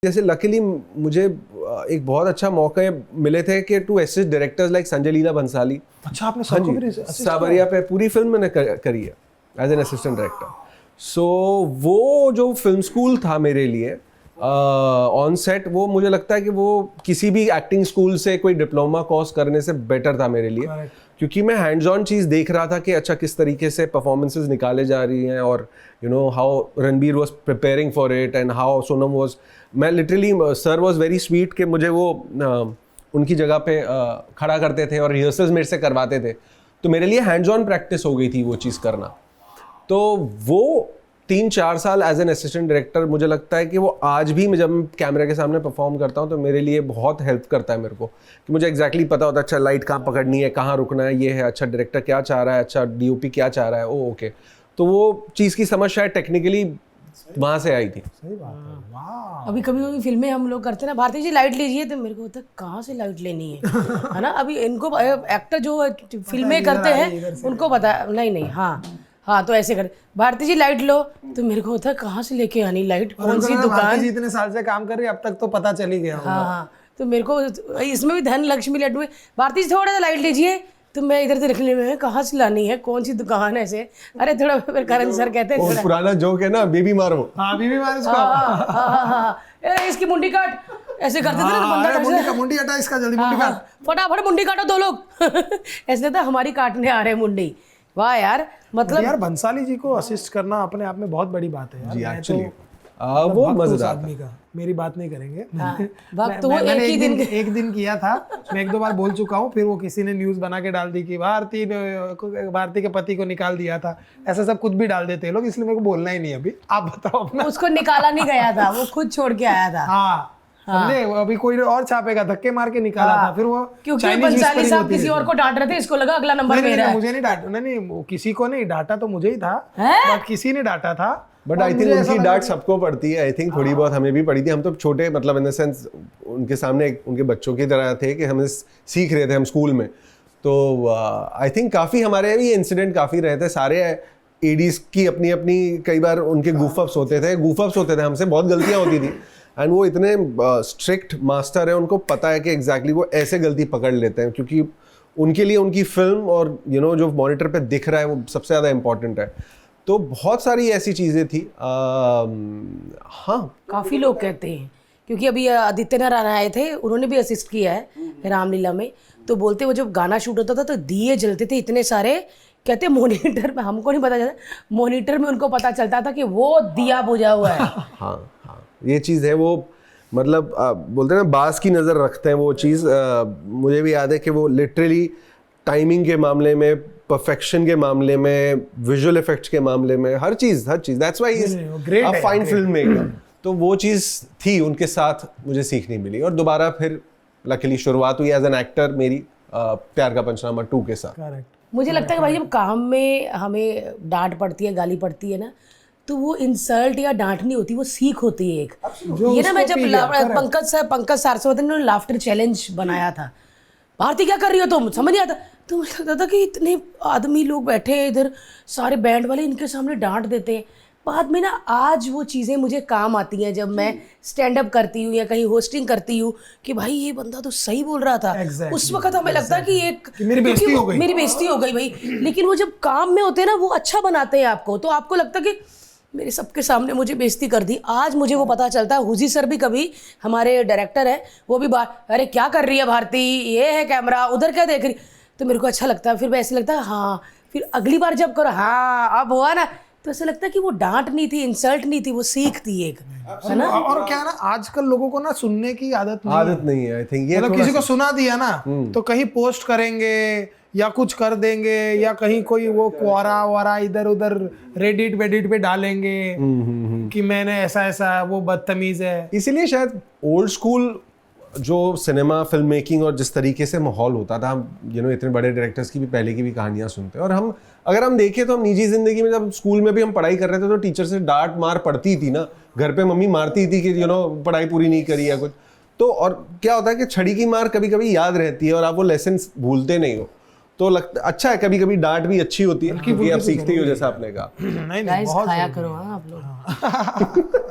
जैसे लकीली मुझे एक बहुत अच्छा मौके मिले थे कि to assist directors like Sanjay Leela Bhansali. अच्छा, आपने सबको भी assist किया? सावरिया पे पूरी फिल्म मैंने करी है एज एन असिस्टेंट डायरेक्टर। सो वो जो फिल्म स्कूल था मेरे लिए ऑन सेट, वो मुझे लगता है कि वो किसी भी एक्टिंग स्कूल से कोई डिप्लोमा कोर्स करने से बेटर था मेरे लिए। Correct. क्योंकि मैं हैंड्स ऑन चीज़ देख रहा था कि अच्छा किस तरीके से परफॉर्मेंसेस निकाले जा रही हैं, और you know how Ranbir was preparing for it and how Sonam was, मैं literally sir was very sweet कि मुझे वो उनकी जगह पे खड़ा करते थे और रिहर्सल्स मेरे से करवाते थे। तो मेरे लिए हैंड्स ऑन प्रैक्टिस हो गई थी वो चीज़ करना। तो वो 3-4 साल एज एन असिस्टेंट डायरेक्टर, मुझे लगता है कि वो आज भी मैं जब कैमरे के सामने परफॉर्म करता हूँ तो मेरे लिए बहुत हेल्प करता है मेरे को, कि मुझे एग्जैक्टली पता होता है अच्छा लाइट कहाँ पकड़नी है, कहाँ रुकना है, ये है, अच्छा डायरेक्टर क्या चाह रहा है, अच्छा डीओपी क्या चाह रहा है, ओ ओके। तो वो चीज़ की समझ शायद टेक्निकली वहाँ से आई थी। सही बात है। वाह, अभी कभी कभी फिल्में हम लोग करते हैं ना, भारती जी लाइट लीजिए, तो मेरे को होता है कहाँ से लाइट लेनी है ना। अभी इनको एक्टर जो फिल्में करते हैं उनको पता नहीं, हाँ तो ऐसे कर, भारती जी लाइट लो, तो मेरे को होता है कहाँ से लेके आनी लाइट, कौन सी दुकान। इतने साल से काम कर रही है, अब तक तो पता चल ही गया होगा। हाँ, तो मेरे को इसमें भी धन लक्ष्मी लड्डू है, भारती जी थोड़ा सा लाइट लीजिए, तो मैं इधर से रखने में कहाँ से लानी है, कौन सी दुकान है ऐसे। अरे थोड़ा फिर करण सर कहते हैं और पुराना जोक है ना, बेबी मारो। हाँ, बीबी मार इसको। इसकी मुंडी काट, ऐसे करते थे ना बंदा, मुंडी हटा इसका, जल्दी मुंडी काट। फटाफट मुंडी काटो दो लोग ऐसे था, हमारी काटने आ रहे हैं मुंडी। वाह यार, मतलब यार भंसाली जी को असिस्ट करना अपने आप में बहुत बड़ी बात है यार। जी मैं एक्चुअली तो वो भक्त उस मजेदार आदमी का, मेरी बात नहीं करेंगे। वक्त वो मैंने एक दिन किया था, मैं 1-2 बार बोल चुका हूँ, फिर वो किसी ने न्यूज़ बना के डाल दी कि भारती के पति को निकाल दिया था। ऐसा सब कुछ भी डाल देते हैं लोग, इसलिए मेरे को बोलना ही नहीं अभी। आप बताओ अपना। उसको निकाला नहीं गया था, वो खुद छोड़ के आया था। हाँ, समझे, अभी कोई और छापेगा, धक्के मार के निकाला था, फिर वो क्योंकि बंसाली साहब किसी और को डांट रहे थे, इसको लगा अगला नंबर मेरा है। मुझे नहीं डांटा, नहीं किसी को नहीं डांटा, तो मुझे ही था, बट किसी ने डांटा था। बट आई थिंक उनकी डांट सबको पड़ती है। आई थिंक थोड़ी बहुत हमें भी पड़ी थी। हम तो छोटे, मतलब इन द सेंस उनके सामने उनके बच्चों की तरह थे कि हमें सीख रहे थे हम स्कूल में। तो आई थिंक काफ़ी हमारे भी इंसिडेंट काफ़ी रहे थे। सारे एडीज की अपनी अपनी, कई बार उनके गूफअप्स होते थे, हमसे बहुत गलतियाँ होती थी। एंड वो इतने स्ट्रिक्ट मास्टर हैं, उनको पता है कि एग्जैक्टली वो ऐसे गलती पकड़ लेते हैं, क्योंकि उनके लिए उनकी फिल्म और यू नो जो मॉनिटर पे दिख रहा है वो सबसे ज़्यादा इम्पॉर्टेंट है। तो बहुत सारी ऐसी चीज़ें थी। हाँ, काफी लोग कहते हैं, क्योंकि अभी आदित्य नारायण आए थे, उन्होंने भी असिस्ट किया है रामलीला में। तो बोलते वो जब गाना शूट होता था तो दिए जलते थे इतने सारे, कहते मॉनिटर में, हमको नहीं पता चलता, मॉनिटर में उनको पता चलता था कि वो दिया बुझा हुआ है। हाँ, ये चीज़ है। वो मतलब बोलते हैं ना, बास की नज़र रखते हैं वो चीज़। मुझे भी याद है कि वो लिटरली टाइमिंग के मामले में, परफेक्शन के मामले में, विजुअल इफेक्ट्स के मामले में, हर चीज़ that's why he is a fine film maker. तो वो चीज़ थी उनके साथ, मुझे सीखनी मिली। और दोबारा फिर लकीली शुरुआत हुई एज एन एक्टर मेरी प्यार का पंचनामा 2 के साथ। करेक्ट। मुझे लगता है कि भाई जब काम में हमें डांट पड़ती है, गाली पड़ती है ना, तो वो इंसल्ट या डांट नहीं होती, वो सीख होती है एक। ये ना, मैं जब पंकज सारस्वत ने लाफ्टर चैलेंज बनाया था, भारती क्या कर रही हो तुम, समझ नहीं आता, तो मुझे लगता था कि इतने आदमी लोग बैठे हैं इधर, सारे बैंड वाले इनके सामने डांट देते हैं। बाद में ना आज वो चीज़ें मुझे काम आती हैं जब मैं स्टैंड अप करती हूँ या कहीं होस्टिंग करती हूँ, कि भाई ये बंदा तो सही बोल रहा था। उस वक्त हमें लगता है कि एक मेरी बेइज्जती हो गई भाई। लेकिन वो जब काम में होते हैं ना, वो अच्छा बनाते हैं आपको, तो आपको लगता है कि मेरे सबके सामने मुझे बेइज्जती कर दी। आज मुझे वो पता चलता है, हुजी सर भी कभी, हमारे डायरेक्टर हैं, वो भी अरे क्या कर रही है भारती, ये है कैमरा, उधर क्या देख रही, तो मेरे को अच्छा लगता है। फिर वैसे लगता है हाँ, फिर अगली बार जब करो, हाँ अब हुआ ना, तो ऐसा लगता है कि वो डांट नहीं थी, इंसल्ट नहीं थी, वो सीख थी एक, है ना। और क्या ना, आजकल लोगों को ना सुनने की आदत नहीं है। आई थिंक ये मतलब किसी को सुना दिया ना, तो कहीं पोस्ट करेंगे या कुछ कर देंगे, या कहीं कोई वो क्वारा वारा इधर उधर रेडिट वेडिट पे डालेंगे कि मैंने ऐसा वो बदतमीज है। इसीलिए शायद ओल्ड स्कूल जो सिनेमा फिल्म मेकिंग और जिस तरीके से माहौल होता था, हम इतने बड़े डायरेक्टर्स की भी पहले की भी कहानियां सुनते हैं। और अगर हम देखें तो हम निजी जिंदगी में, जब स्कूल में भी हम पढ़ाई कर रहे थे तो टीचर से डांट मार पड़ती थी ना, घर पे मम्मी मारती थी कि पढ़ाई पूरी नहीं करी या कुछ। तो और क्या होता है कि छड़ी की मार कभी कभी याद रहती है और आप वो लेसन भूलते नहीं हो। तो लगता अच्छा है, कभी कभी डांट भी अच्छी होती है क्योंकि आप सीखते ही हो, जैसा आपने कहा। नहीं बहुत खाया करो आप लोग।